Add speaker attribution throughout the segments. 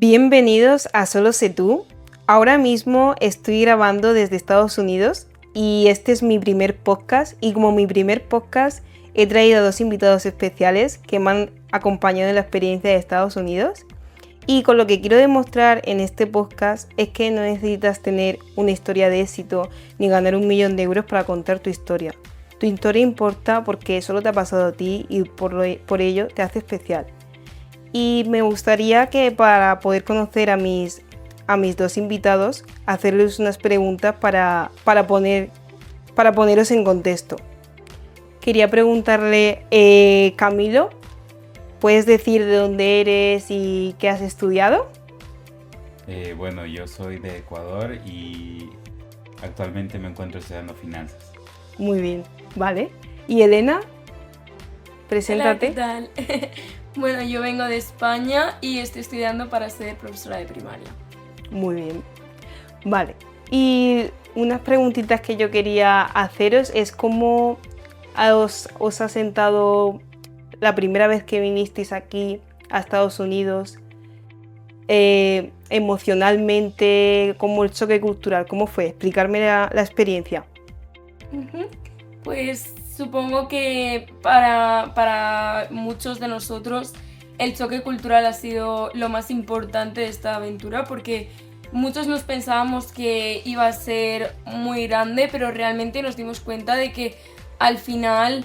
Speaker 1: Bienvenidos a Solo sé tú. Ahora mismo estoy grabando desde Estados Unidos y este es mi primer podcast y como mi primer podcast he traído a dos invitados especiales que me han acompañado en la experiencia de Estados Unidos y con lo que quiero demostrar en este podcast es que no necesitas tener una historia de éxito ni ganar 1 millón de euros para contar tu historia. Tu historia importa porque solo te ha pasado a ti y por ello te hace especial. Y me gustaría que para poder conocer a mis dos invitados, hacerles unas preguntas para poneros en contexto. Quería preguntarle, Camilo, ¿puedes decir de dónde eres y qué has estudiado?
Speaker 2: Bueno, yo soy de Ecuador y actualmente me encuentro estudiando finanzas.
Speaker 1: Muy bien, vale. Y Elena,
Speaker 3: Hola, ¿qué
Speaker 1: preséntate.
Speaker 3: tal? Bueno, yo vengo de España y estoy estudiando para ser profesora de primaria.
Speaker 1: Muy bien, vale. Y unas preguntitas que yo quería haceros es cómo os ha sentado la primera vez que vinisteis aquí a Estados Unidos, emocionalmente, como el choque cultural, ¿cómo fue? Explicarme la experiencia.
Speaker 3: Ujú. Pues supongo que para muchos de nosotros el choque cultural ha sido lo más importante de esta aventura porque muchos nos pensábamos que iba a ser muy grande, pero realmente nos dimos cuenta de que al final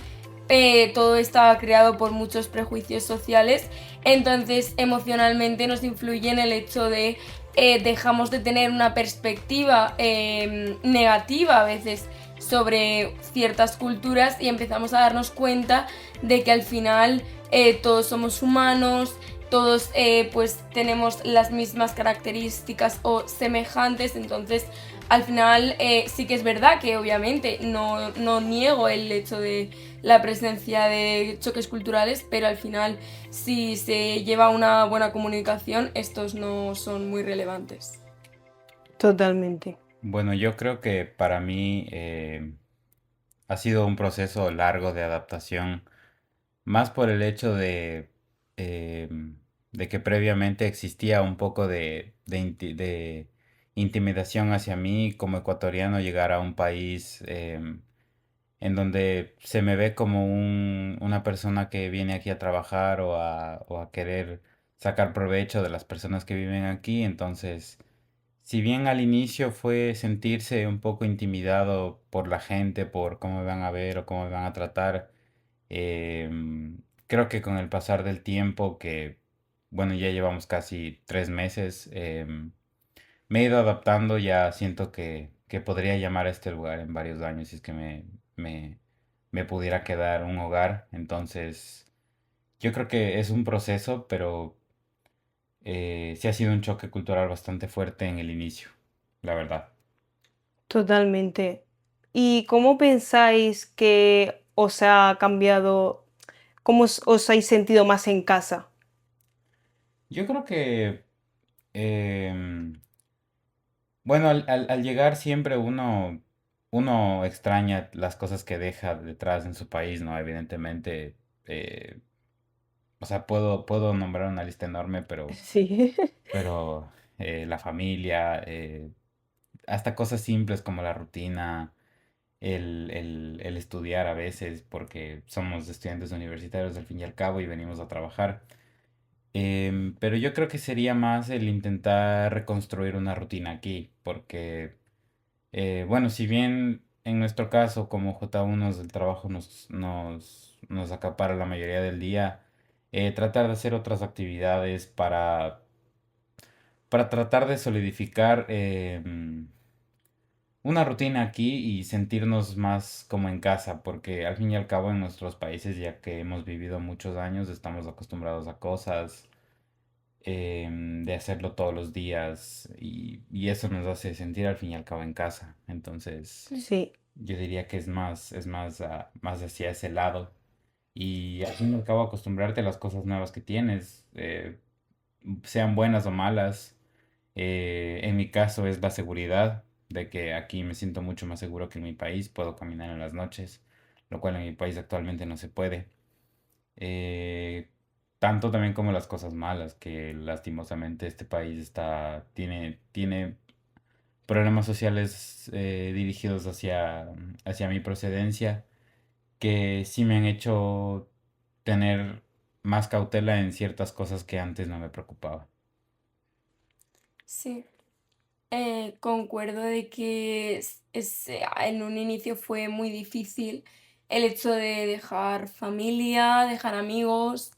Speaker 3: todo estaba creado por muchos prejuicios sociales, entonces emocionalmente nos influye en el hecho de dejamos de tener una perspectiva negativa a veces sobre ciertas culturas y empezamos a darnos cuenta de que al final todos somos humanos, todos pues tenemos las mismas características o semejantes, entonces al final sí que es verdad que obviamente no niego el hecho de la presencia de choques culturales, pero al final si se lleva una buena comunicación estos no son muy relevantes.
Speaker 1: Totalmente.
Speaker 2: Bueno, yo creo que para mí ha sido un proceso largo de adaptación, más por el hecho eh, de que previamente existía un poco de intimidación hacia mí como ecuatoriano llegar a un país en donde se me ve como una persona que viene aquí a trabajar o a querer sacar provecho de las personas que viven aquí. Entonces, si bien al inicio fue sentirse un poco intimidado por la gente, por cómo me van a ver o cómo me van a tratar, creo que con el pasar del tiempo, que bueno, ya llevamos casi 3 meses, me he ido adaptando, ya siento que podría llamar a este lugar en varios años si es que me, me pudiera quedar un hogar. Entonces, yo creo que es un proceso, pero sí ha sido un choque cultural bastante fuerte en el inicio, la verdad.
Speaker 1: Totalmente. ¿Y cómo pensáis que os ha cambiado, cómo os habéis sentido más en casa?
Speaker 2: Yo creo que, em, bueno, al llegar siempre uno extraña las cosas que deja detrás en su país, ¿no? Evidentemente, eh, o sea, puedo nombrar una lista enorme,
Speaker 1: Sí.
Speaker 2: pero la familia, hasta cosas simples como la rutina, el estudiar a veces, porque somos estudiantes universitarios al fin y al cabo y venimos a trabajar. Pero yo creo que sería más el intentar reconstruir una rutina aquí, porque, bueno, si bien en nuestro caso como J1 el trabajo nos acapara la mayoría del día, tratar de hacer otras actividades para tratar de solidificar una rutina aquí y sentirnos más como en casa, porque al fin y al cabo en nuestros países, ya que hemos vivido muchos años, estamos acostumbrados a cosas, de hacerlo todos los días y eso nos hace sentir al fin y al cabo en casa. Entonces,
Speaker 1: Sí,
Speaker 2: yo diría que más hacia ese lado. Y al fin y al cabo acostumbrarte a las cosas nuevas que tienes, sean buenas o malas. En mi caso es la seguridad, de que aquí me siento mucho más seguro que en mi país, puedo caminar en las noches, lo cual en mi país actualmente no se puede. Eh, tanto también como las cosas malas, que lastimosamente este país tiene problemas sociales dirigidos hacia mi procedencia, que sí me han hecho tener más cautela en ciertas cosas que antes no me preocupaba.
Speaker 3: Sí. Concuerdo de que en un inicio fue muy difícil el hecho de dejar familia, dejar amigos,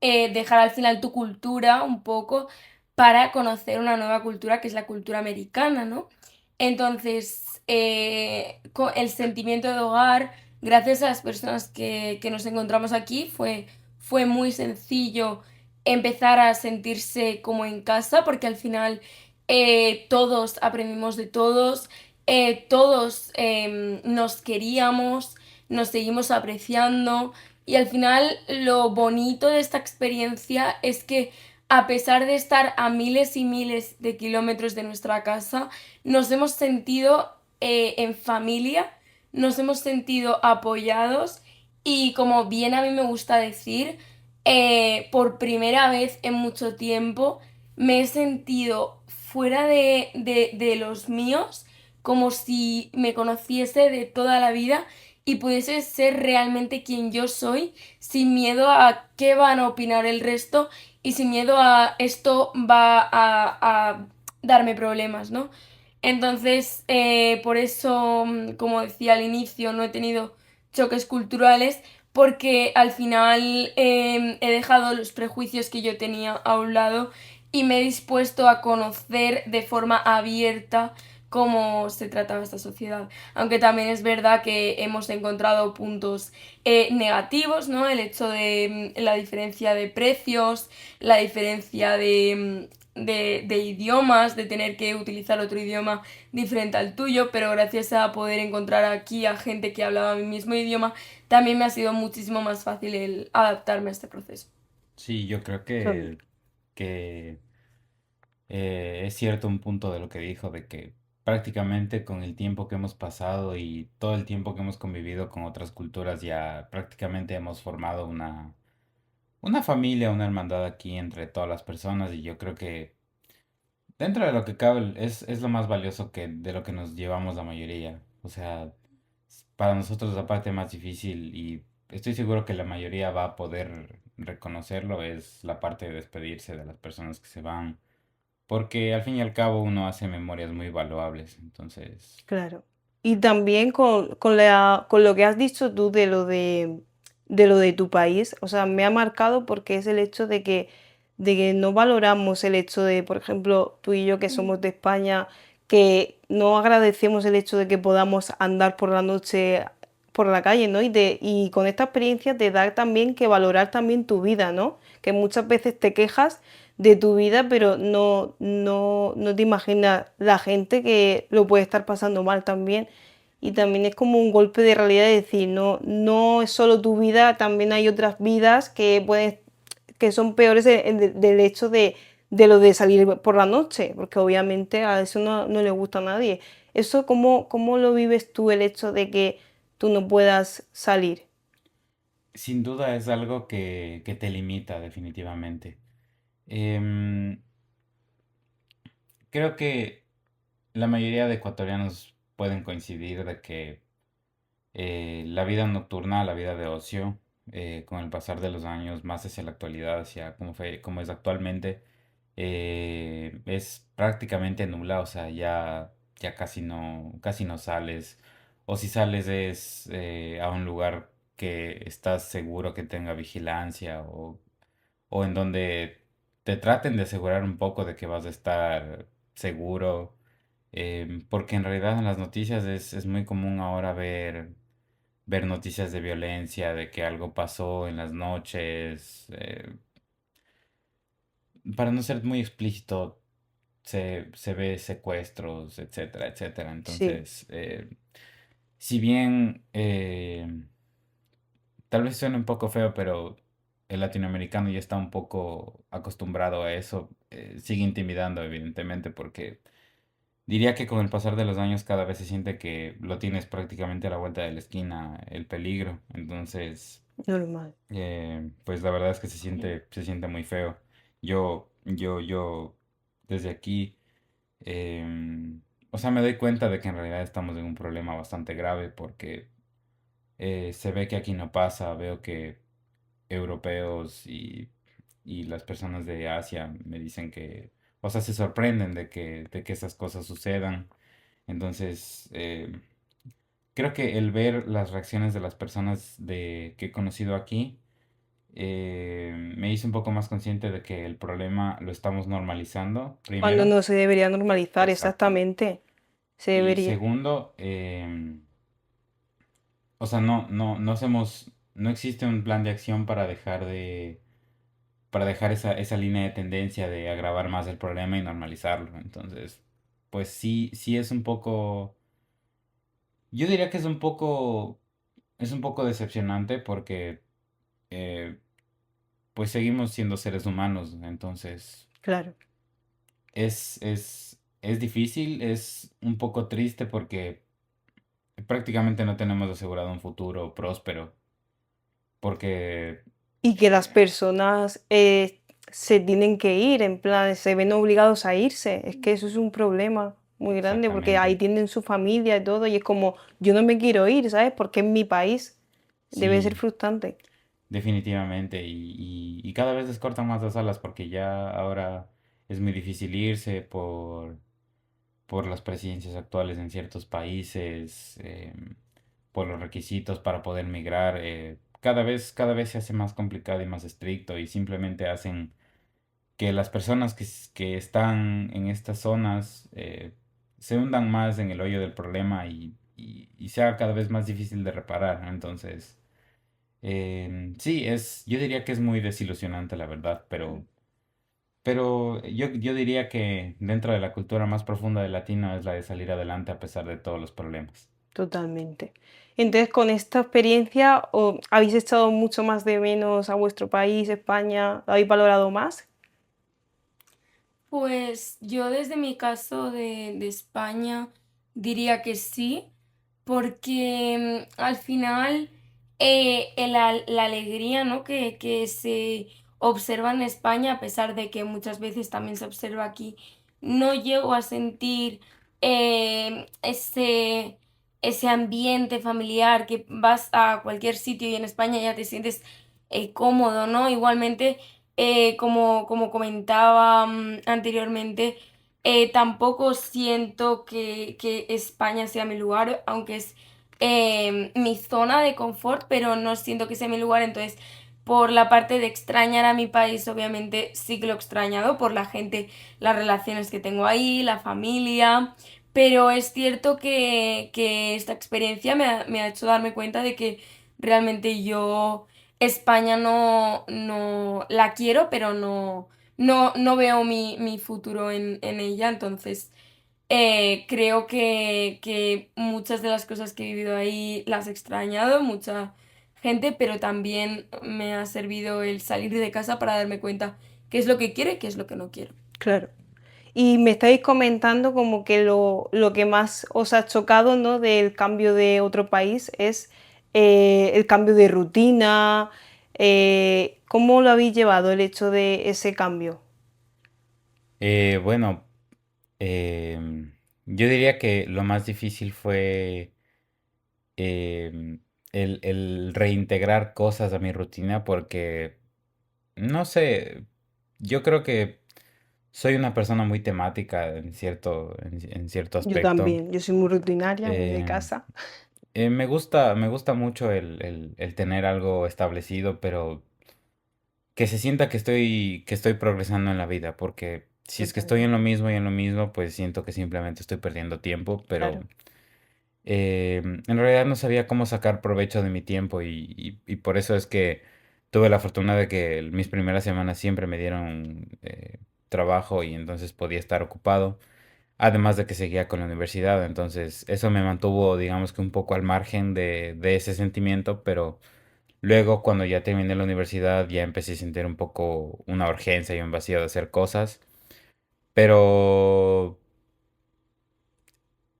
Speaker 3: dejar al final tu cultura un poco para conocer una nueva cultura que es la cultura americana, ¿no? Entonces, el sentimiento de hogar, gracias a las personas que nos encontramos aquí, fue muy sencillo empezar a sentirse como en casa, porque al final todos aprendimos de todos, todos nos queríamos, nos seguimos apreciando. Y al final lo bonito de esta experiencia es que a pesar de estar a miles y miles de kilómetros de nuestra casa, nos hemos sentido en familia, nos hemos sentido apoyados y como bien a mí me gusta decir, por primera vez en mucho tiempo me he sentido fuera de los míos, como si me conociese de toda la vida y pudiese ser realmente quien yo soy, sin miedo a qué van a opinar el resto y sin miedo a esto va a darme problemas, ¿no? Entonces, por eso, como decía al inicio, no he tenido choques culturales porque al final he dejado los prejuicios que yo tenía a un lado y me he dispuesto a conocer de forma abierta cómo se trataba esta sociedad. Aunque también es verdad que hemos encontrado puntos negativos, ¿no? El hecho de la diferencia de precios, la diferencia de idiomas, de tener que utilizar otro idioma diferente al tuyo, pero gracias a poder encontrar aquí a gente que hablaba mi mismo idioma, también me ha sido muchísimo más fácil el adaptarme a este proceso.
Speaker 2: Sí, yo creo
Speaker 1: Claro.
Speaker 2: que es cierto un punto de lo que dijo, de que prácticamente con el tiempo que hemos pasado y todo el tiempo que hemos convivido con otras culturas, ya prácticamente hemos formado una familia, una hermandad aquí entre todas las personas y yo creo que dentro de lo que cabe es lo más valioso de lo que nos llevamos la mayoría. O sea, para nosotros la parte más difícil y estoy seguro que la mayoría va a poder reconocerlo es la parte de despedirse de las personas que se van. Porque al fin y al cabo uno hace memorias muy valuables. Entonces,
Speaker 1: Claro. Y también con lo que has dicho tú de lo de tu país, o sea, me ha marcado porque es el hecho de que no valoramos el hecho de, por ejemplo, tú y yo que
Speaker 3: Mm.
Speaker 1: somos de España, que no agradecemos el hecho de que podamos andar por la noche por la calle, ¿no? Y con esta experiencia te da también que valorar también tu vida, ¿no? Que muchas veces te quejas de tu vida, pero no te imaginas la gente que lo puede estar pasando mal también. Y también es como un golpe de realidad de decir, no es solo tu vida, también hay otras vidas que son peores del hecho de lo de salir por la noche, porque obviamente a eso no le gusta a nadie. ¿Eso cómo lo vives tú, el hecho de que tú no puedas salir?
Speaker 2: sin duda es algo que te limita definitivamente. Em, Creo que la mayoría de ecuatorianos pueden coincidir de que la vida nocturna, la vida de ocio, con el pasar de los años, más hacia la actualidad, hacia cómo es actualmente, es prácticamente nula, o sea, ya casi no sales, o si sales es a un lugar que estás seguro que tenga vigilancia o en donde te traten de asegurar un poco de que vas a estar seguro, porque en realidad en las noticias es muy común ahora ver noticias de violencia, de que algo pasó en las noches. Para no ser muy explícito, se ve secuestros, etcétera, etcétera.
Speaker 1: Sí,
Speaker 2: Entonces, si bien tal vez suene un poco feo, pero el latinoamericano ya está un poco acostumbrado a eso, sigue intimidando, evidentemente, porque diría que con el pasar de los años cada vez se siente que lo tienes prácticamente a la vuelta de la esquina el peligro. Entonces,
Speaker 1: Normal.
Speaker 2: Pues la verdad es que se siente muy feo. Yo, desde aquí, em, o sea, me doy cuenta de que en realidad estamos en un problema bastante grave porque se ve que aquí no pasa, veo que europeos y las personas de Asia me dicen que, o sea, se sorprenden de que esas cosas sucedan. Entonces, creo que el ver las reacciones de las personas que he conocido aquí me hizo un poco más consciente de que el problema lo estamos normalizando,
Speaker 1: Cuando
Speaker 2: primero.
Speaker 1: no se debería normalizar,
Speaker 2: Exacto.
Speaker 1: exactamente. Se
Speaker 2: Y
Speaker 1: debería.
Speaker 2: segundo, o sea, no existe un plan de acción para para dejar esa línea de tendencia de agravar más el problema y normalizarlo. Entonces, pues sí es un poco, yo diría que es un poco decepcionante porque, eh, pues seguimos siendo seres humanos. Entonces,
Speaker 1: Claro.
Speaker 2: es difícil, es un poco triste porque prácticamente no tenemos asegurado un futuro próspero. Porque,
Speaker 1: Y que las personas se tienen que ir, en plan, se ven obligados a irse. Es que eso es un problema muy grande porque ahí
Speaker 2: exactamente,
Speaker 1: tienen su familia y todo y es como, yo no me quiero ir, ¿sabes? Porque es mi país. Debe ser
Speaker 2: sí,
Speaker 1: frustrante.
Speaker 2: definitivamente. Y cada vez les cortan más las alas porque ya ahora es muy difícil irse por las presidencias actuales en ciertos países, por los requisitos para poder migrar. Cada vez se hace más complicado y más estricto y simplemente hacen que las personas que están en estas zonas se hundan más en el hoyo del problema y sea cada vez más difícil de reparar. Entonces, sí, yo diría que es muy desilusionante, la verdad, pero yo diría que dentro de la cultura más profunda de latino es la de salir adelante a pesar de todos los problemas.
Speaker 1: Totalmente. Entonces, con esta experiencia, ¿habéis echado mucho más de menos a vuestro país, España? ¿Lo habéis valorado más?
Speaker 3: Pues yo desde mi caso de España diría que sí, porque al final la alegría, ¿no? que se observa en España, a pesar de que muchas veces también se observa aquí, no llego a sentir ese ambiente familiar que vas a cualquier sitio y en España ya te sientes cómodo, ¿no? Igualmente como comentaba anteriormente, tampoco siento que España sea mi lugar, aunque es mi zona de confort, pero no siento que sea mi lugar. Entonces, por la parte de extrañar a mi país, obviamente sí que lo he extrañado por la gente, las relaciones que tengo ahí, la familia. Pero es cierto que esta experiencia me ha hecho darme cuenta de que realmente yo España no la quiero, pero no veo mi futuro en ella. Entonces, creo que muchas de las cosas que he vivido ahí las he extrañado, mucha gente, pero también me ha servido el salir de casa para darme cuenta qué es lo que quiero y qué es lo que no quiero.
Speaker 1: Claro. Y me estáis comentando como que lo que más os ha chocado, ¿no? Del cambio de otro país es el cambio de rutina. ¿Cómo lo habéis llevado el hecho de ese cambio?
Speaker 2: Bueno, em, yo diría que lo más difícil fue em, el reintegrar cosas a mi rutina porque, no sé, yo creo que soy una persona muy temática en cierto
Speaker 1: Yo
Speaker 2: aspecto.
Speaker 1: también, yo soy muy rutinaria desde
Speaker 2: Em,
Speaker 1: casa.
Speaker 2: me gusta mucho el tener algo establecido, pero que se sienta que estoy progresando en la vida, porque si es que estoy en lo
Speaker 1: Totalmente.
Speaker 2: mismo y en lo mismo, pues siento que simplemente estoy perdiendo tiempo, pero
Speaker 1: Claro,
Speaker 2: en realidad no sabía cómo sacar provecho de mi tiempo y por eso es que tuve la fortuna de que mis primeras semanas siempre me dieron trabajo y entonces podía estar ocupado, además de que seguía con la universidad, entonces eso me mantuvo, digamos que un poco al margen de ese sentimiento, pero luego cuando ya terminé la universidad ya empecé a sentir un poco una urgencia y un vacío de hacer cosas, pero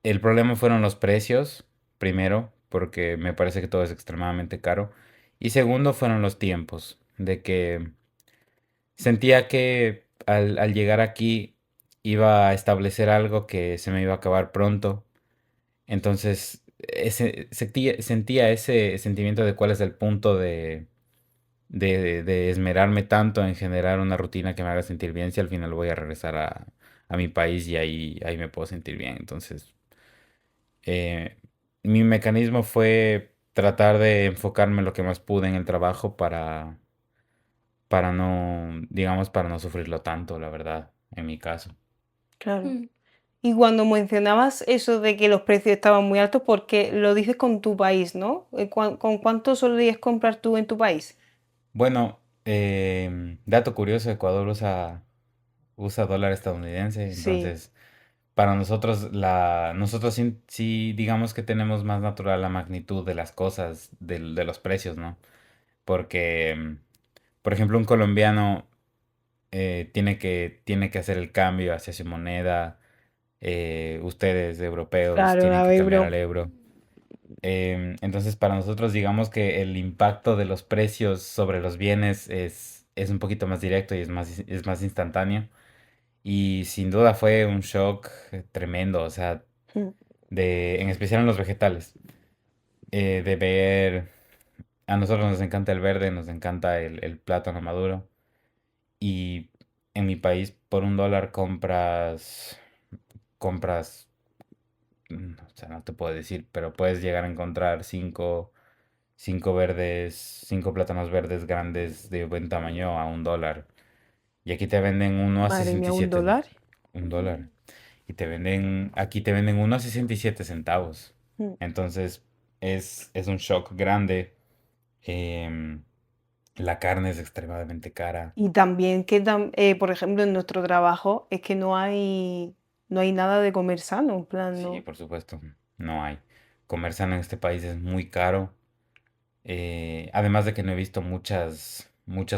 Speaker 2: el problema fueron los precios, primero, porque me parece que todo es extremadamente caro. Y segundo fueron los tiempos, de que sentía que al llegar aquí iba a establecer algo que se me iba a acabar pronto. Entonces, sentía ese sentimiento de cuál es el punto de esmerarme tanto en generar una rutina que me haga sentir bien si al final voy a regresar a mi país y ahí me puedo sentir bien. Entonces, eh, mi mecanismo fue tratar de enfocarme lo que más pude en el trabajo para no, digamos, para no sufrirlo tanto, la verdad, en mi caso.
Speaker 1: Claro.
Speaker 3: Mm.
Speaker 1: Y cuando mencionabas eso de que los precios estaban muy altos, porque lo dices con tu país, ¿no? ¿Con cuánto solías comprar tú en tu país?
Speaker 2: Bueno, dato curioso, Ecuador usa dólar estadounidense,
Speaker 1: Sí,
Speaker 2: entonces para nosotros nosotros sí digamos que tenemos más natural la magnitud de las cosas, de los precios, ¿no? Porque, por ejemplo, un colombiano tiene que hacer el cambio hacia su moneda, ustedes europeos
Speaker 1: claro,
Speaker 2: tienen
Speaker 1: a
Speaker 2: que
Speaker 1: ver,
Speaker 2: cambiar
Speaker 1: bro.
Speaker 2: al euro. Entonces, para nosotros, digamos que el impacto de los precios sobre los bienes es un poquito más directo y es más instantáneo. Y sin duda fue un shock tremendo, o sea,
Speaker 1: Mm.
Speaker 2: en especial en los vegetales, de ver, a nosotros nos encanta el verde, nos encanta el plátano maduro. Y en mi país, por $1 compras, o sea, no te puedo decir, pero puedes llegar a encontrar cinco plátanos verdes grandes de buen tamaño a $1. Y aquí te venden uno a
Speaker 1: Madre mía, ¿un
Speaker 2: 67,
Speaker 1: dólar?
Speaker 2: $1. Aquí te venden uno a 67 centavos.
Speaker 1: Mm.
Speaker 2: Entonces, es un shock grande. em, la carne es extremadamente cara.
Speaker 1: Y también que, por ejemplo, en nuestro trabajo es que no hay nada de comer sano, en plan,
Speaker 2: Sí,
Speaker 1: no.
Speaker 2: por supuesto, no hay. Comer sano en este país es muy caro. Además de que no he visto muchas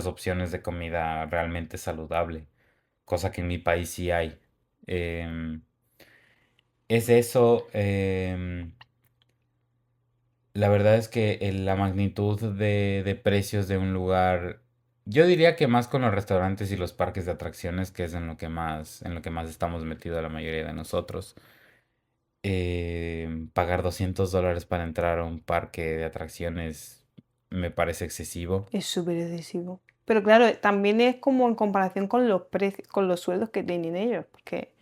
Speaker 2: opciones de comida realmente saludable, cosa que en mi país sí hay. Em, es eso. La verdad es que la magnitud de precios de un lugar, yo diría que más con los restaurantes y los parques de atracciones, que es en lo que más estamos metidos la mayoría de nosotros. Pagar $200 para entrar a un parque de atracciones me parece excesivo.
Speaker 1: Es súper excesivo. Pero claro, también es como en comparación con los precios, con los sueldos que tienen ellos, porque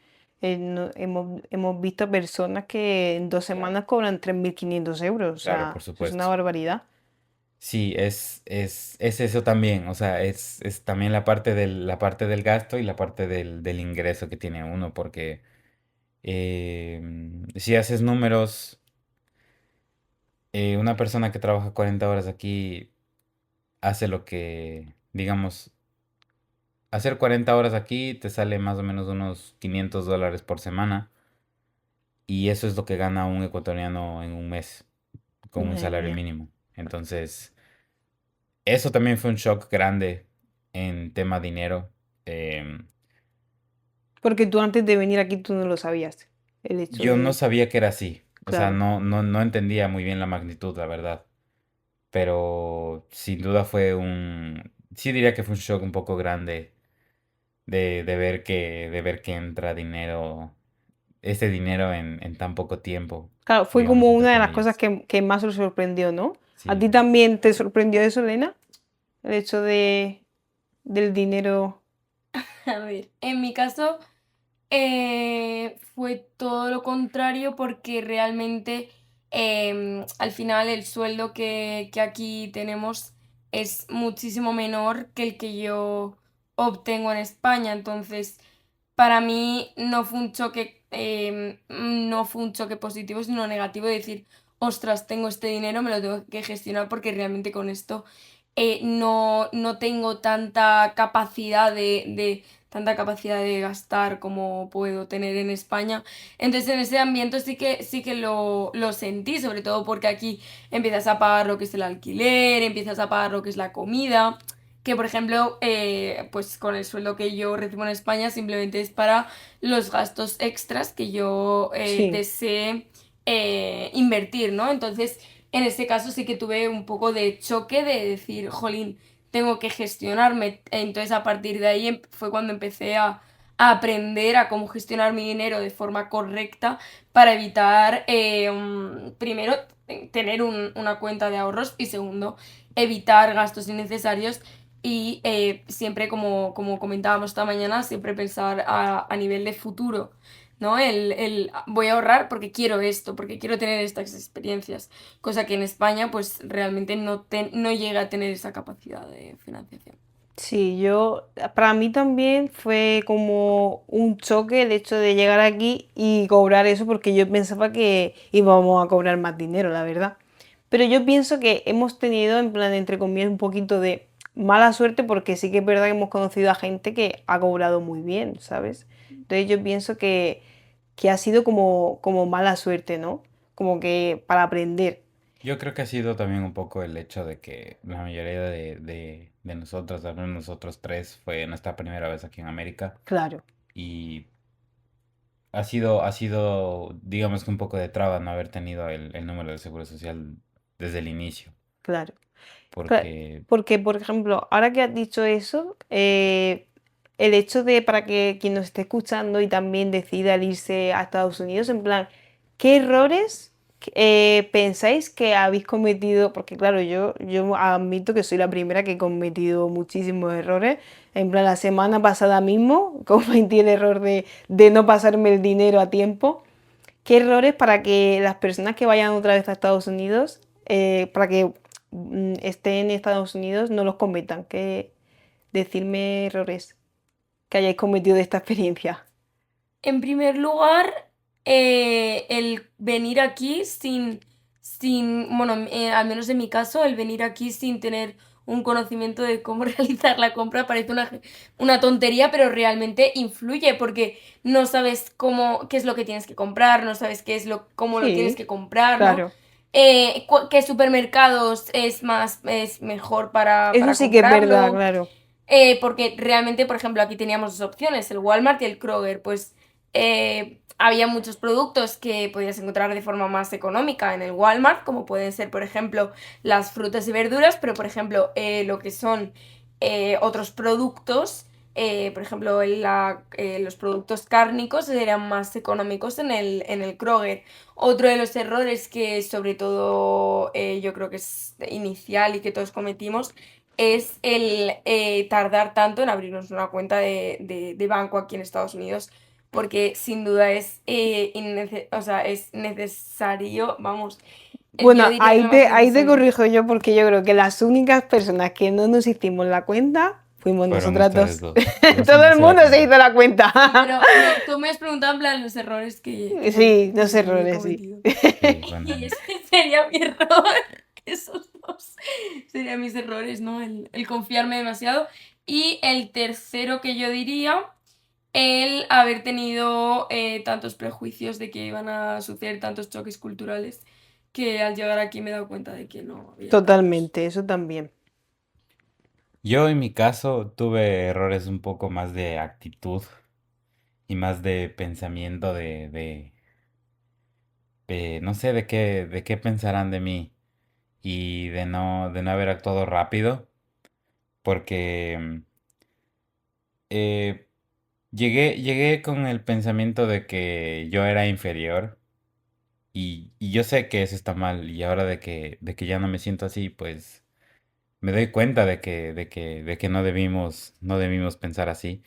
Speaker 1: hemos visto personas que en dos
Speaker 2: Claro,
Speaker 1: semanas cobran 3.500 euros, o
Speaker 2: claro, por
Speaker 1: sea, es una
Speaker 2: supuesto.
Speaker 1: barbaridad.
Speaker 2: Sí, es eso también, o sea, es también la parte del gasto y la parte del ingreso que tiene uno, porque si haces números, una persona que trabaja 40 horas aquí hace lo que, digamos, hacer 40 horas aquí te sale más o menos unos $500 por semana, y eso es lo que gana un ecuatoriano en un mes con un
Speaker 1: Madre
Speaker 2: salario
Speaker 1: mía.
Speaker 2: mínimo. Entonces, eso también fue un shock grande en tema dinero. em,
Speaker 1: Porque tú antes de venir aquí tú no lo sabías, el hecho
Speaker 2: Yo no
Speaker 1: de,
Speaker 2: sabía que era así. O sea,
Speaker 1: claro.
Speaker 2: no entendía muy bien la magnitud, la verdad. Pero sin duda sí diría que fue un shock un poco grande de ver que entra dinero, este dinero en tan poco tiempo,
Speaker 1: Claro, fue
Speaker 2: digamos,
Speaker 1: como
Speaker 2: entre
Speaker 1: una de las cosas
Speaker 2: comillas.
Speaker 1: que más os sorprendió, ¿no? ¿A
Speaker 2: Sí.
Speaker 1: ti también te sorprendió eso, Elena? El hecho del dinero.
Speaker 3: A ver, en mi caso fue todo lo contrario porque realmente al final el sueldo que aquí tenemos es muchísimo menor que el que yo obtengo en España. Entonces, para mí no fue un choque, no fue un choque positivo, sino negativo de decir, ostras, tengo este dinero, me lo tengo que gestionar porque realmente con esto no tengo tanta capacidad de gastar como puedo tener en España. Entonces en ese ambiente sí que lo sentí, sobre todo porque aquí empiezas a pagar lo que es el alquiler, empiezas a pagar lo que es la comida, que por ejemplo, pues con el sueldo que yo recibo en España simplemente es para los gastos extras que yo
Speaker 1: Sí,
Speaker 3: desee invertir, ¿no? Entonces en este caso sí que tuve un poco de choque de decir, jolín, tengo que gestionarme. Entonces a partir de ahí fue cuando empecé a aprender a cómo gestionar mi dinero de forma correcta para evitar, primero, tener una cuenta de ahorros y segundo, evitar gastos innecesarios y siempre, como comentábamos esta mañana, siempre pensar a nivel de futuro, ¿no? Voy a ahorrar porque quiero esto, porque quiero tener estas experiencias, cosa que en España pues realmente no llega a tener esa capacidad de financiación.
Speaker 1: Sí, para mí también fue como un choque el hecho de llegar aquí y cobrar eso porque yo pensaba que íbamos a cobrar más dinero, la verdad. Pero yo pienso que hemos tenido, en plan, entre comillas, un poquito de mala suerte porque sí que es verdad que hemos conocido a gente que ha cobrado muy bien, ¿sabes? Entonces yo pienso que ha sido como mala suerte, ¿no? Como que para aprender,
Speaker 2: Yo creo que ha sido también un poco el hecho de que la mayoría de nosotros, al menos nosotros tres, fue nuestra primera vez aquí en América
Speaker 1: claro,
Speaker 2: y ha sido, digamos que un poco de traba no haber tenido el número de seguro social desde el inicio,
Speaker 1: claro. Cla-
Speaker 2: porque,
Speaker 1: Porque, por ejemplo, ahora que has dicho eso, el hecho de para que quien nos esté escuchando y también decida el irse a Estados Unidos, en plan, ¿qué errores pensáis que habéis cometido? Porque claro, yo admito que soy la primera que he cometido muchísimos errores. En plan, la semana pasada mismo cometí el error de no pasarme el dinero a tiempo. ¿Qué errores para que las personas que vayan otra vez a Estados Unidos, para que estén en Estados Unidos, no los cometan? Decirme errores que hayáis cometido de esta experiencia.
Speaker 3: En primer lugar, el venir aquí bueno, al menos en mi caso, el venir aquí sin tener un conocimiento de cómo realizar la compra parece una tontería, pero realmente influye porque no sabes qué es lo que tienes que comprar, no sabes cómo lo tienes
Speaker 1: Sí,
Speaker 3: que comprar, ¿no?
Speaker 1: claro.
Speaker 3: ¿Qué supermercados es mejor
Speaker 1: Eso
Speaker 3: para
Speaker 1: sí que es verdad,
Speaker 3: comprarlo?
Speaker 1: claro.
Speaker 3: Porque realmente, por ejemplo, aquí teníamos dos opciones, el Walmart y el Kroger. Pues había muchos productos que podías encontrar de forma más económica en el Walmart, como pueden ser, por ejemplo, las frutas y verduras, pero, por ejemplo, lo que son otros productos, por ejemplo, los productos cárnicos eran más económicos en el Kroger. Otro de los errores que, sobre todo, yo creo que es inicial y que todos cometimos es el tardar tanto en abrirnos una cuenta de banco aquí en Estados Unidos, porque sin duda o sea, es necesario, vamos, yo
Speaker 1: Bueno,
Speaker 3: diría que lo más
Speaker 1: ahí te
Speaker 3: necesario.
Speaker 1: corrijo yo porque yo creo que las únicas personas que no nos hicimos la cuenta fuimos
Speaker 2: fueron
Speaker 1: nosotras
Speaker 2: ustedes
Speaker 1: dos.
Speaker 2: dos. Yo sí
Speaker 1: Todo
Speaker 2: me
Speaker 1: el
Speaker 2: hice la
Speaker 1: mundo se hizo
Speaker 2: cuenta.
Speaker 1: la cuenta.
Speaker 3: Sí, pero tú me has preguntado en plan los errores
Speaker 1: Sí, dos
Speaker 3: que yo he
Speaker 1: errores, sí.
Speaker 3: cometido.
Speaker 2: Sí, bueno,
Speaker 3: Y ese sería mi error. Esos dos serían mis errores, ¿no? El confiarme demasiado. Y el tercero que yo diría, el haber tenido tantos prejuicios de que iban a suceder tantos choques culturales, que al llegar aquí me he dado cuenta de que no había tantos.
Speaker 1: Totalmente, eso también.
Speaker 2: yo en mi caso tuve errores un poco más de actitud y más de pensamiento no sé de qué pensarán de mí y de no haber actuado rápido, porque eh, llegué con el pensamiento de que yo era inferior y yo sé que eso está mal y ahora de que ya no me siento así, pues me doy cuenta de que no debimos pensar así.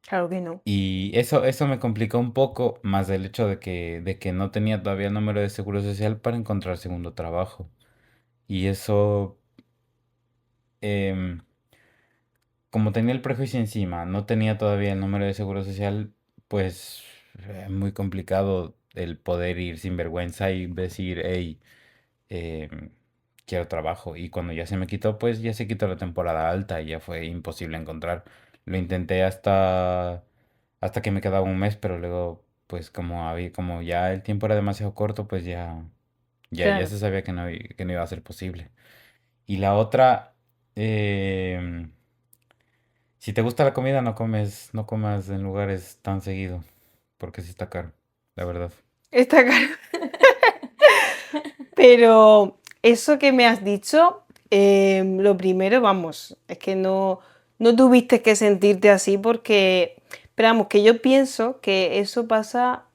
Speaker 1: Claro que no.
Speaker 2: Y eso me complicó un poco, más el hecho de que no tenía todavía el número de seguro social para encontrar segundo trabajo. Y eso, em, como tenía el prejuicio encima, no tenía todavía el número de seguro social, pues muy complicado el poder ir sin vergüenza y decir, hey, quiero trabajo. Y cuando ya se me quitó, pues ya se quitó la temporada alta y ya fue imposible encontrar. Lo intenté hasta que me quedaba un mes, pero luego, pues como ya el tiempo era demasiado corto, pues ya
Speaker 1: Claro.
Speaker 2: se sabía que no iba a ser posible. Y la otra, si te gusta la comida, no comas en lugares tan seguido, porque sí está caro, la verdad.
Speaker 1: Está claro. Pero eso que me has dicho, lo primero, vamos, es que no tuviste que sentirte así porque, pero vamos, que yo pienso que eso pasa,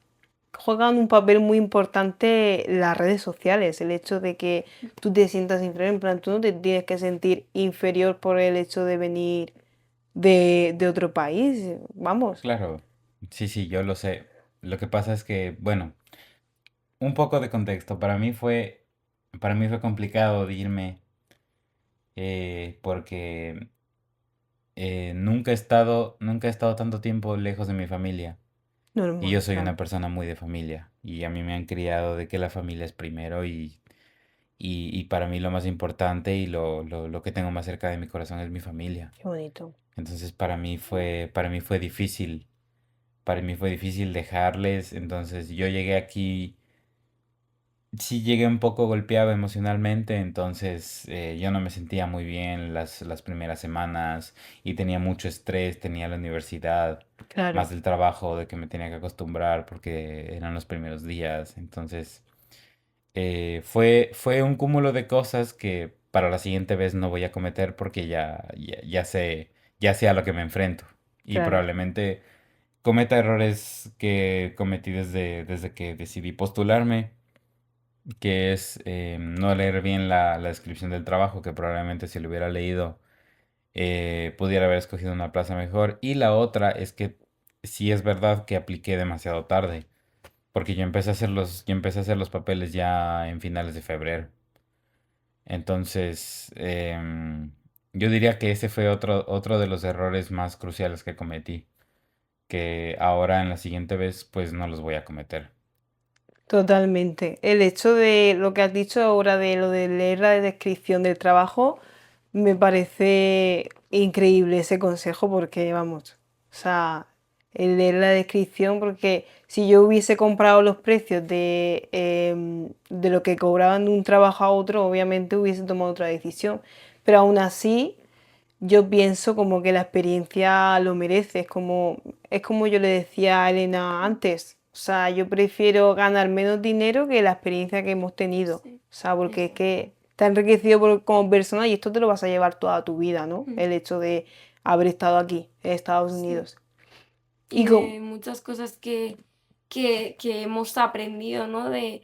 Speaker 1: juegan un papel muy importante las redes sociales, el hecho de que tú te sientas inferior, en plan, tú no te tienes que sentir inferior por el hecho de venir de otro país, vamos.
Speaker 2: Claro, sí, sí, yo lo sé. Lo que pasa es que, bueno, un poco de contexto. Para mí fue complicado de irme porque nunca he estado tanto tiempo lejos de mi familia. Y yo
Speaker 1: Normal,
Speaker 2: soy
Speaker 1: claro.
Speaker 2: una persona muy de familia. Y a mí me han criado de que la familia es primero y para mí lo más importante y lo que tengo más cerca de mi corazón es mi familia.
Speaker 1: Qué bonito.
Speaker 2: Entonces para mí fue difícil. Para mí fue difícil dejarles. Entonces yo llegué aquí. Sí llegué un poco golpeado emocionalmente, entonces yo no me sentía muy bien las primeras semanas y tenía mucho estrés, tenía la universidad, más
Speaker 1: Claro,
Speaker 2: del trabajo de que me tenía que acostumbrar porque eran los primeros días. Entonces fue un cúmulo de cosas que para la siguiente vez no voy a cometer porque ya sé a lo que me enfrento y
Speaker 1: claro.
Speaker 2: probablemente cometa errores que cometí desde que decidí postularme, que es no leer bien la descripción del trabajo, que probablemente si lo hubiera leído pudiera haber escogido una plaza mejor. Y la otra es que sí es verdad que apliqué demasiado tarde, porque yo empecé a hacer los papeles ya en finales de febrero. Entonces, yo diría que ese fue otro de los errores más cruciales que cometí, que ahora en la siguiente vez pues no los voy a cometer.
Speaker 1: Totalmente. El hecho de lo que has dicho ahora de lo de leer la descripción del trabajo, me parece increíble ese consejo porque, vamos, o sea, el leer la descripción, porque si yo hubiese comprado los precios de lo que cobraban de un trabajo a otro, obviamente hubiese tomado otra decisión. Pero aún así, yo pienso como que la experiencia lo merece, es como yo le decía a Elena antes, o sea, yo prefiero ganar menos dinero que la experiencia que hemos tenido,
Speaker 3: Sí,
Speaker 1: o sea, porque es
Speaker 3: exacto.
Speaker 1: que te ha enriquecido como persona y esto te lo vas a llevar toda tu vida, ¿no?
Speaker 3: Mm.
Speaker 1: El hecho de haber estado aquí, en Estados
Speaker 3: Sí.
Speaker 1: Unidos.
Speaker 3: Y
Speaker 1: Y como,
Speaker 3: de muchas cosas que hemos aprendido, ¿no? De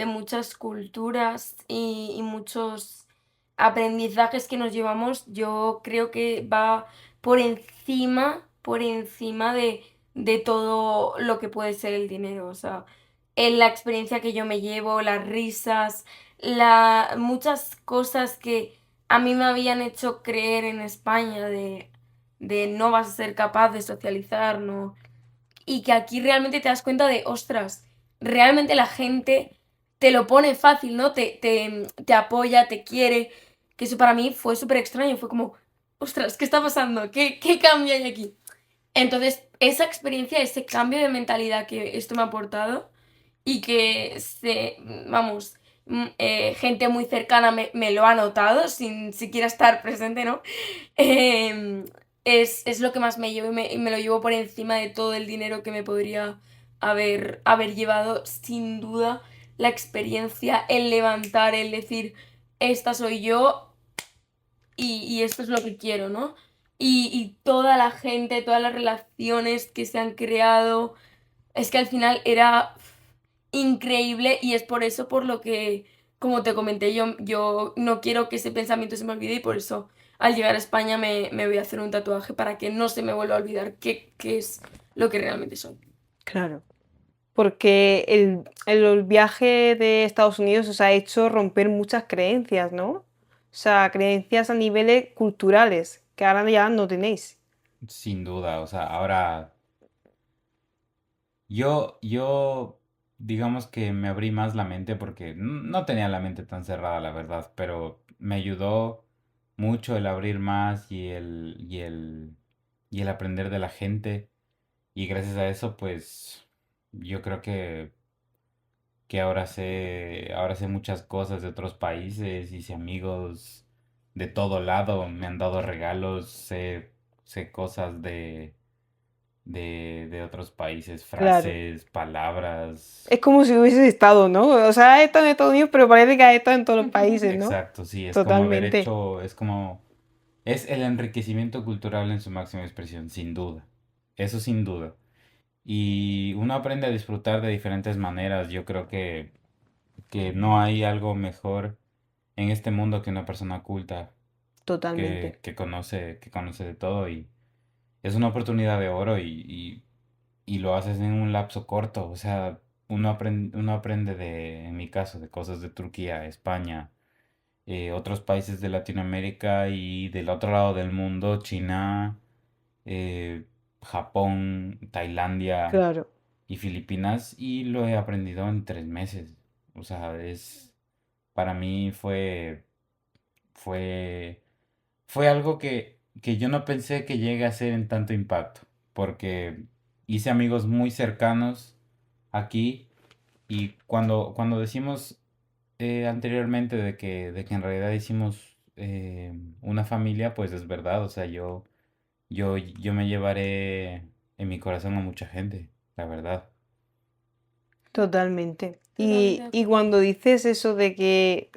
Speaker 3: muchas culturas y muchos aprendizajes que nos llevamos, yo creo que va por encima de todo lo que puede ser el dinero. O sea, en la experiencia que yo me llevo, las risas, muchas cosas que a mí me habían hecho creer en España de no vas a ser capaz de socializar, ¿no? Y que aquí realmente te das cuenta de, ostras, realmente la gente te lo pone fácil, ¿no? Te apoya, te quiere, que eso para mí fue súper extraño, fue como, ostras, ¿qué está pasando? ¿Qué cambio hay aquí? Entonces, esa experiencia, ese cambio de mentalidad que esto me ha aportado y que vamos, gente muy cercana me lo ha notado sin siquiera estar presente, ¿no? Em, es lo que más me llevo y me lo llevo por encima de todo el dinero que me podría haber llevado, sin duda, la experiencia, el levantar, el decir, esta soy yo y esto es lo que quiero, ¿no? Y toda la gente, todas las relaciones que se han creado, es que al final era increíble y es por eso por lo que, como te comenté, yo no quiero que ese pensamiento se me olvide y por eso al llegar a España me voy a hacer un tatuaje para que no se me vuelva a olvidar qué es lo que realmente soy.
Speaker 1: claro, porque el viaje de Estados Unidos os ha hecho romper muchas creencias, ¿no? O sea, creencias a niveles culturales, que ahora ya no tenéis.
Speaker 2: Sin duda, o sea, ahora yo digamos que me abrí más la mente porque no tenía la mente tan cerrada, la verdad, pero me ayudó mucho el abrir más y el aprender de la gente. Y gracias a eso, pues yo creo que ahora sé muchas cosas de otros países, hice amigos de todo lado, me han dado regalos, sé cosas de otros países,
Speaker 1: Claro.
Speaker 2: frases, palabras.
Speaker 1: Es como si hubieses estado, ¿no? O sea, has estado en Estados Unidos, pero parece que has estado en todos los países, ¿no?
Speaker 2: Exacto, sí, es como haber
Speaker 1: Totalmente.
Speaker 2: hecho, es como, es el enriquecimiento cultural en su máxima expresión, sin duda. Eso sin duda. Y uno aprende a disfrutar de diferentes maneras. Yo creo que no hay algo mejor en este mundo que una persona culta
Speaker 1: Totalmente.
Speaker 2: que conoce de todo y es una oportunidad de oro y lo haces en un lapso corto. O sea, uno aprende de, en mi caso, de cosas de Turquía, España, otros países de Latinoamérica y del otro lado del mundo, China, eh, Japón, Tailandia
Speaker 1: Claro,
Speaker 2: y Filipinas y lo he aprendido en 3 meses. O sea, para mí fue, fue algo que yo no pensé que llegue a ser en tanto impacto, porque hice amigos muy cercanos aquí y cuando decimos anteriormente de que en realidad hicimos una familia, pues es verdad, o sea, yo me llevaré en mi corazón a mucha gente, la verdad.
Speaker 1: totalmente.
Speaker 3: Totalmente de
Speaker 1: Y
Speaker 3: acuerdo.
Speaker 1: cuando dices eso de que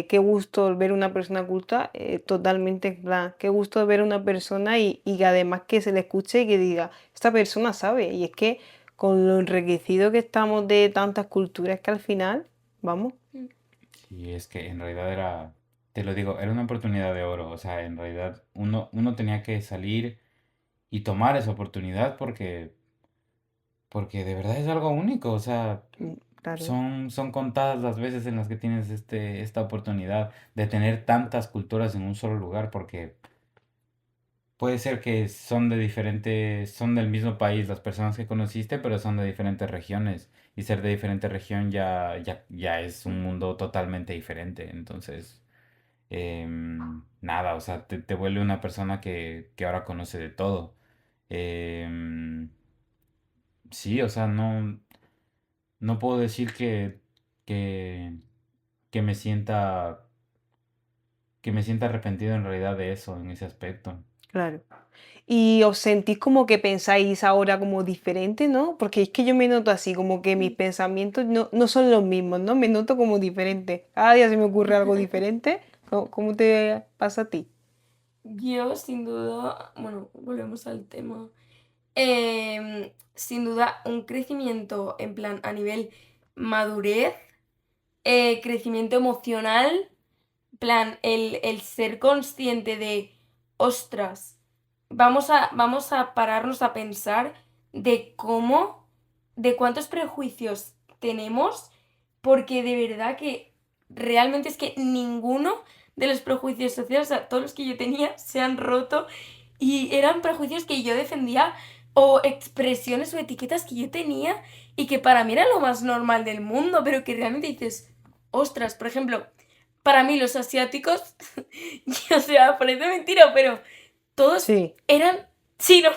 Speaker 1: qué gusto ver una persona culta, totalmente, en plan, qué gusto ver una persona y que además que se le escuche y que diga, esta persona sabe. Y es que con lo enriquecido que estamos de tantas culturas que al final, vamos,
Speaker 3: Mm.
Speaker 2: Y es que en realidad era, te lo digo, era una oportunidad de oro, o sea, en realidad uno tenía que salir y tomar esa oportunidad porque de verdad es algo único, o sea,
Speaker 1: claro,
Speaker 2: son contadas las veces en las que tienes esta oportunidad de tener tantas culturas en un solo lugar, porque puede ser que son del mismo país las personas que conociste, pero son de diferentes regiones, y ser de diferente región ya es un mundo totalmente diferente, entonces, nada, o sea, te vuelve una persona que ahora conoce de todo. Em, sí, o sea, no puedo decir que, que me sienta, que me sienta arrepentido en realidad de eso, en ese aspecto.
Speaker 1: claro. Y os sentís como que pensáis ahora como diferente, ¿no? Porque es que yo me noto así, como que mis
Speaker 3: Mm.
Speaker 1: pensamientos no son los mismos, ¿no? Me noto como diferente. Cada día se me ocurre algo diferente. ¿Cómo te pasa a ti?
Speaker 3: Yo, sin duda, bueno, volvemos al tema. Sin duda, un crecimiento en plan a nivel madurez, crecimiento emocional, plan, el ser consciente de, ostras, vamos a pararnos a pensar de cómo, de cuántos prejuicios tenemos, porque de verdad que realmente es que ninguno de los prejuicios sociales, o sea, todos los que yo tenía se han roto y eran prejuicios que yo defendía o expresiones o etiquetas que yo tenía y que para mí era lo más normal del mundo, pero que realmente dices, ostras, por ejemplo, para mí los asiáticos, y, o sea, parece mentira, pero todos
Speaker 1: Sí,
Speaker 3: eran chinos.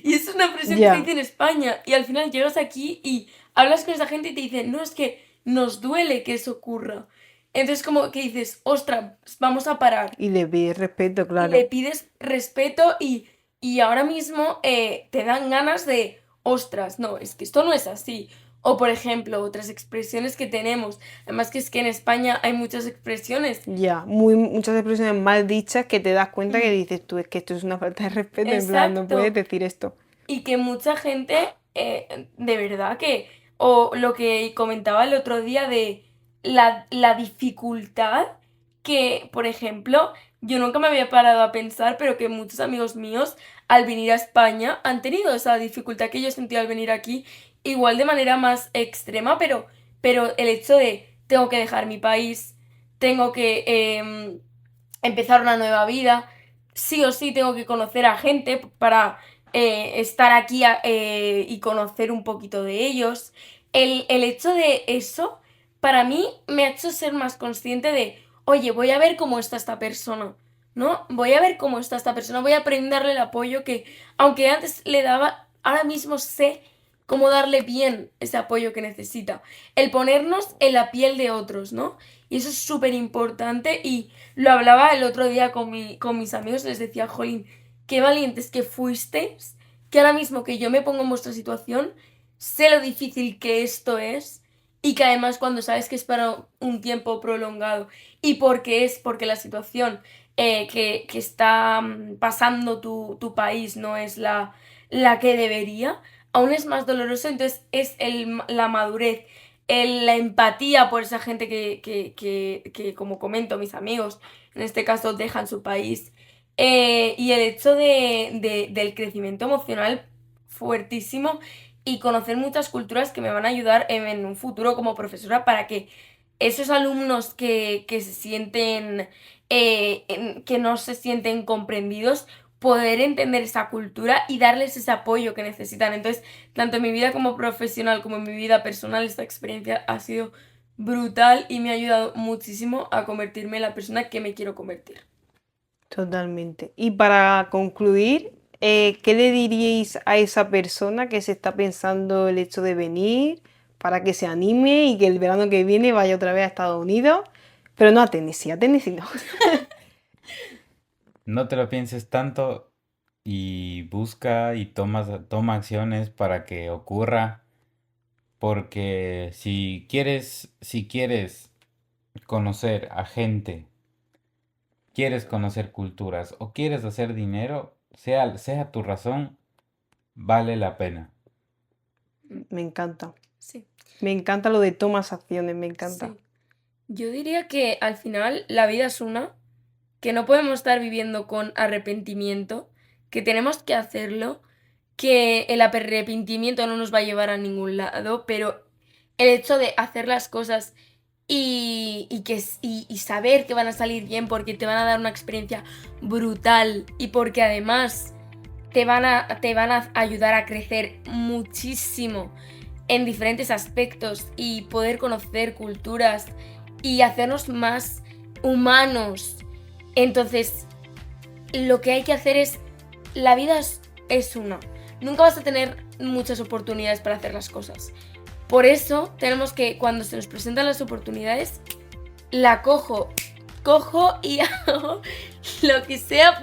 Speaker 3: Y es una expresión que se
Speaker 1: ya.
Speaker 3: dice en España. Y al final llegas aquí y hablas con esa gente y te dicen, no, es que nos duele que eso ocurra. Entonces como que dices, ostras, vamos a parar.
Speaker 1: Y le pides respeto,
Speaker 3: Y le
Speaker 1: claro.
Speaker 3: pides respeto y ahora mismo te dan ganas de, ostras, no, es que esto no es así. O por ejemplo, otras expresiones que tenemos. Además que es que en España hay muchas expresiones.
Speaker 1: Ya, muchas expresiones mal dichas que te das cuenta que
Speaker 3: Mm,
Speaker 1: dices tú, es que esto es una falta de respeto, en plan, no puedes
Speaker 3: exacto.
Speaker 1: decir esto.
Speaker 3: Y que mucha gente, de verdad que, o lo que comentaba el otro día de la dificultad que, por ejemplo, yo nunca me había parado a pensar, pero que muchos amigos míos al venir a España han tenido esa dificultad que yo sentí al venir aquí, igual de manera más extrema, pero el hecho de tengo que dejar mi país, tengo que empezar una nueva vida, sí o sí tengo que conocer a gente para estar aquí y conocer un poquito de ellos. El hecho de eso, para mí, me ha hecho ser más consciente de, oye, voy a ver cómo está esta persona, ¿no? Voy a ver cómo está esta persona, voy a brindarle el apoyo que, aunque antes le daba, ahora mismo sé cómo darle bien ese apoyo que necesita. El ponernos en la piel de otros, ¿no? Y eso es súper importante y lo hablaba el otro día con mis amigos, les decía, jolín, qué valientes que fuisteis que ahora mismo que yo me pongo en vuestra situación, sé lo difícil que esto es y que además cuando sabes que es para un tiempo prolongado y porque la situación que está pasando tu país no es la que debería, aún es más doloroso, entonces es la madurez, la empatía por esa gente que, como comento, mis amigos, en este caso dejan su país, y el hecho del crecimiento emocional fuertísimo y conocer muchas culturas que me van a ayudar en un futuro como profesora para que esos alumnos que se sienten, que no se sienten comprendidos, poder entender esa cultura y darles ese apoyo que necesitan. Entonces, tanto en mi vida como profesional como en mi vida personal, esta experiencia ha sido brutal y me ha ayudado muchísimo a convertirme en la persona que me quiero convertir.
Speaker 1: Totalmente. Y para concluir, ¿qué le diríais a esa persona que se está pensando el hecho de venir para que se anime y que el verano que viene vaya otra vez a Estados Unidos? Pero no a Tennessee no.
Speaker 2: No te lo pienses tanto y busca y toma acciones para que ocurra, porque si quieres conocer a gente, quieres conocer culturas o quieres hacer dinero, sea tu razón, vale la pena.
Speaker 1: Me encanta.
Speaker 3: Sí.
Speaker 1: Me encanta lo de tomas acciones, me encanta.
Speaker 3: Sí. Yo diría que al final la vida es una, que no podemos estar viviendo con arrepentimiento, que tenemos que hacerlo, que el arrepentimiento no nos va a llevar a ningún lado, pero el hecho de hacer las cosas y saber que van a salir bien porque te van a dar una experiencia brutal y porque además te van a ayudar a crecer muchísimo en diferentes aspectos y poder conocer culturas y hacernos más humanos. Entonces, lo que hay que hacer es, la vida es una. Nunca vas a tener muchas oportunidades para hacer las cosas. Por eso tenemos que, cuando se nos presentan las oportunidades, la cojo y hago lo que sea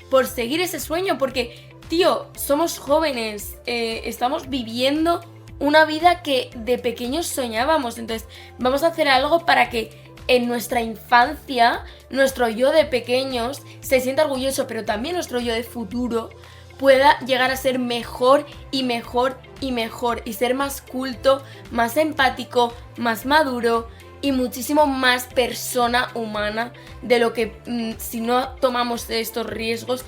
Speaker 3: por seguir ese sueño. Porque, tío, somos jóvenes, estamos viviendo una vida que de pequeños soñábamos. Entonces, vamos a hacer algo para que en nuestra infancia, nuestro yo de pequeños se sienta orgulloso, pero también nuestro yo de futuro pueda llegar a ser mejor y mejor y mejor y ser más culto, más empático, más maduro y muchísimo más persona humana de lo que si no tomamos estos riesgos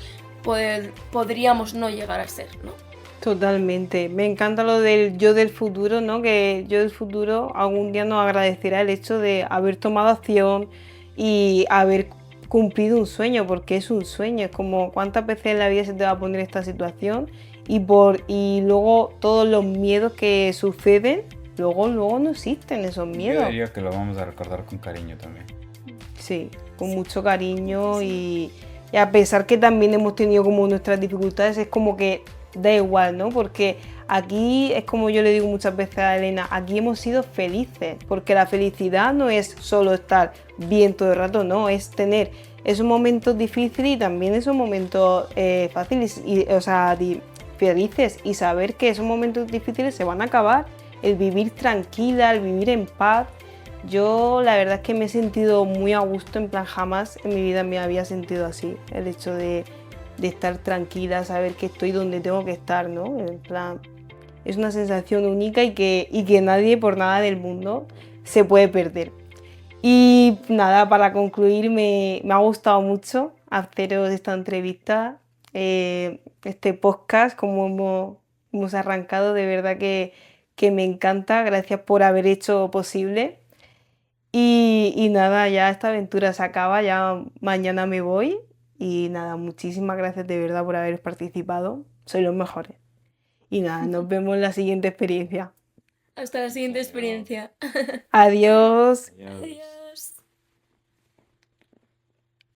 Speaker 3: podríamos no llegar a ser, ¿no?
Speaker 1: Totalmente. Me encanta lo del yo del futuro, ¿no? Que yo del futuro algún día nos agradecerá el hecho de haber tomado acción y haber cumplido un sueño, porque es un sueño. Es como cuántas veces en la vida se te va a poner esta situación y luego todos los miedos que suceden, luego no existen esos
Speaker 2: Yo
Speaker 1: miedos.
Speaker 2: diría que lo vamos a recordar con cariño también.
Speaker 1: Sí, con mucho cariño y a pesar que también hemos tenido como nuestras dificultades, es como que da igual, ¿no? Porque aquí es como yo le digo muchas veces a Elena, aquí hemos sido felices, porque la felicidad no es solo estar bien todo el rato, no, es tener esos momentos difíciles y también esos momentos fáciles, felices y saber que esos momentos difíciles se van a acabar, el vivir tranquila, el vivir en paz. Yo la verdad es que me he sentido muy a gusto, en plan jamás en mi vida me había sentido así, el hecho de estar tranquila, saber que estoy donde tengo que estar, ¿no? En plan, es una sensación única y que nadie por nada del mundo se puede perder. Y nada, para concluir, me ha gustado mucho haceros esta entrevista, este podcast, como hemos arrancado, de verdad que me encanta, gracias por haber hecho posible. Y nada, ya esta aventura se acaba, ya mañana me voy. Y nada, muchísimas gracias de verdad por haber participado. Sois los mejores. Y nada, nos vemos en la siguiente experiencia.
Speaker 3: Hasta la siguiente experiencia.
Speaker 1: Adiós.
Speaker 2: Adiós.